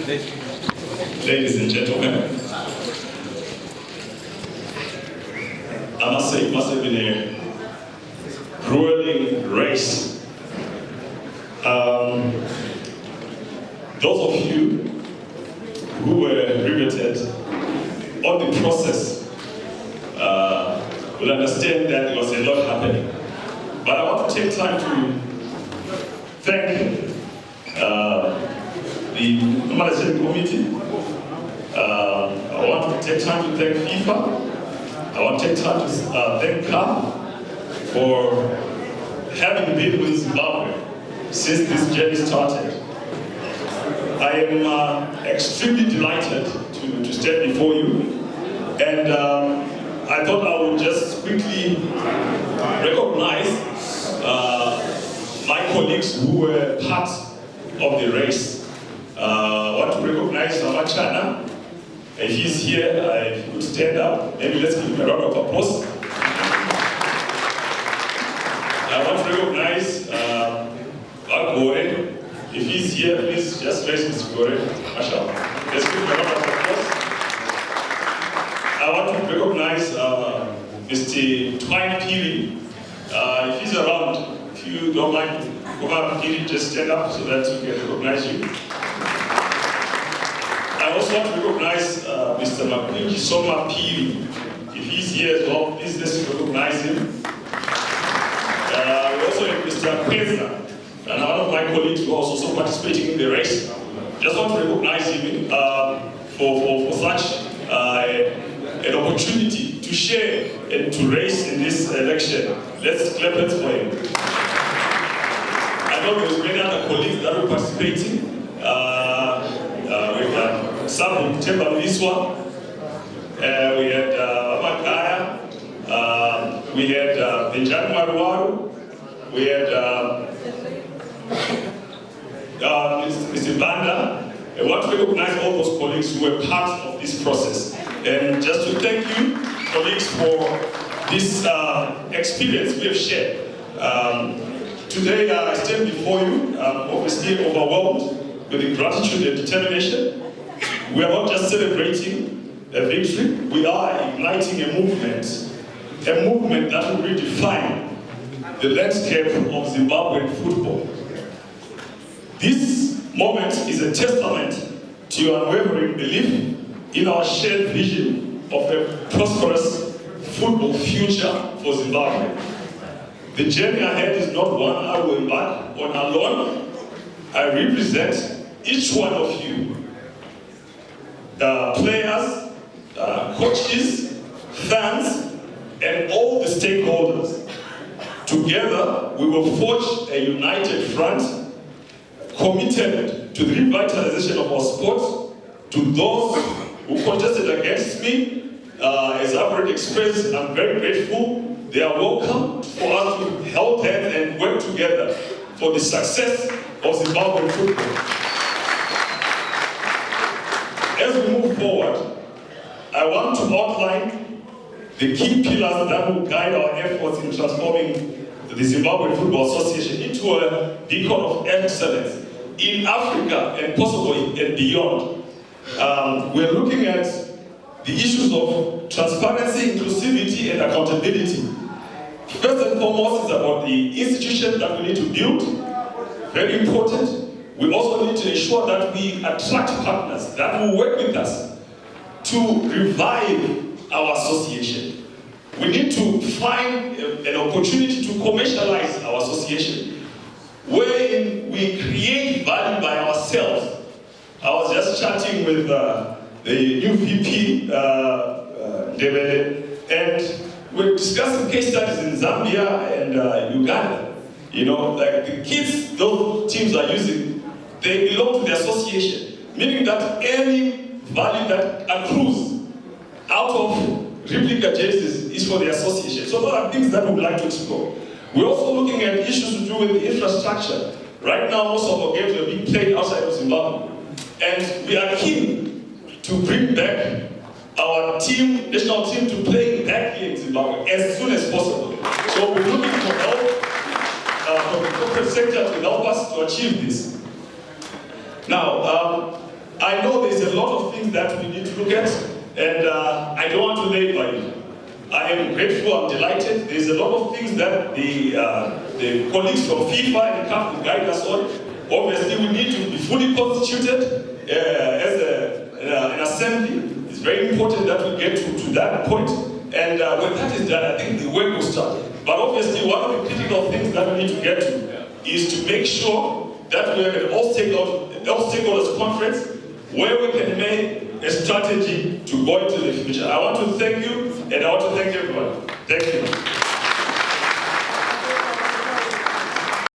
Ladies and gentlemen, I must say it must have been a grueling race. Those of you who were riveted on the process will understand that there was a lot happening. But I want to take time to thank the Normalization Committee. I want to take time to thank ZIFA. I want to take time to thank CAF for having been with Zimbabwe since this journey started. I am extremely delighted to stand before you, and I thought I would just quickly recognize my colleagues who were part of the race. I want to recognize Chana. If he's here, if he could stand up, maybe let's give him a round of applause. I want to recognize Gore. If he's here, please just raise Mr. Gore. Mashallah. Let's give him a round of applause. I want to recognize Mr. Twine Piri. If he's around, if you don't mind, come up, Piri, just stand up so that we can recognize you. I also want to recognize Mr. Nqobile Magwizi. If he's here as well, please let's recognize him. We also have Mr. Peza, and one of my colleagues who are also participating in the race. Just want to recognize him for such an opportunity to share and to race in this election. Let's clap it for him. I know there's many other colleagues that were participating. Some of Temba Liswa, we had Makaya, we had Benjamin Maruaru, we had Mr. Banda. I want to recognize all those colleagues who were part of this process. And just to thank you, colleagues, for this experience we have shared. Today I stand before you, obviously overwhelmed with the gratitude and determination. We are not just celebrating a victory, we are igniting a movement that will redefine the landscape of Zimbabwean football. This moment is a testament to your unwavering belief in our shared vision of a prosperous football future for Zimbabwe. The journey ahead is not one I will embark on alone. I represent each one of you, players, coaches, fans, and all the stakeholders. Together, we will forge a united front, committed to the revitalization of our sport. To those who contested against me, as I've already expressed, I'm very grateful. They are welcome for us to hold hands and work together for the success of Zimbabwean football. As we move forward, I want to outline the key pillars that will guide our efforts in transforming the Zimbabwean Football Association into a beacon of excellence in Africa and possibly and beyond. We're looking at the issues of transparency, inclusivity, and accountability. First and foremost is about the institution that we need to build. Very important. We also need to ensure that we attract partners that will work with us to revive our association. We need to find an opportunity to commercialize our association, wherein we create value by ourselves. I was just chatting with the new VP, Nqobile, and we're discussing case studies in Zambia and Uganda. You know, like the kids those teams are using, they belong to the association, meaning that any value that accrues out of replica jerseys is for the association. So those are things that we would like to explore. We're also looking at issues to do with the infrastructure. Right now, most of our games are being played outside of Zimbabwe. And we are keen to bring back our team, national team, to play back here in Zimbabwe as soon as possible. So we're looking for help from the corporate sector to help us to achieve this. Now, I know things that we need to look at, and I don't want to labor it. I am grateful, I'm delighted. There's a lot of things that the colleagues from FIFA and CAF will guide us on. Obviously, we need to be fully constituted as an assembly. It's very important that we get to that point. And when that is done, I think the work will start. But obviously, one of the critical things that we need to get to is to make sure that we have an all-stakeholders conference where we can make a strategy to go into the future. I want to thank you, and I want to thank everyone. Thank you.